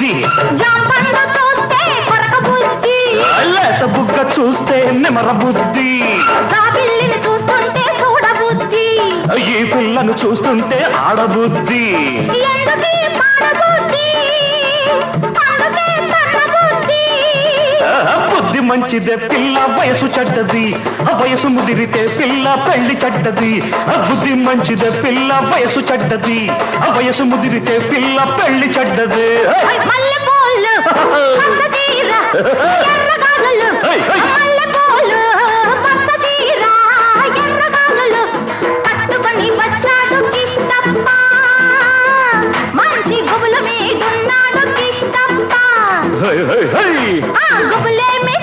బుద్ధి, జాంపండు చూస్తే కొరక బుద్ధి, లేత బుగ్గ చూస్తే నిమర బుద్ధి, ఆ పిల్లిని చూస్తుంటే చూడ బుద్ధి, ఈ పిల్లను చూస్తుంటే ఆడబుద్ధి. ఎందుకీ పాడ బుద్ధి, అందుకే సన్న బుద్ధి. బుద్ధి మంచిదే పిల్ల, వయసు చెడ్డది, వయసు ముదిరితే పిల్ల పెళ్లి చెడ్డది. బుద్ధి మంచిదే పిల్ల, వయసు చెడ్డది, వయసు ముదిరితే పిల్ల పెళ్లి చెడ్డది. మల్లెపూలు మల్లెతీర ఎర్రగాలులు, మల్లెపూలు మల్లెతీర ఎర్రగాలులు, కట్టుకొని వచ్చాడు కిష్టప్ప, మంచి గుబుల మీదున్నాడు కిష్టప్ప, ఆ గుబులేమి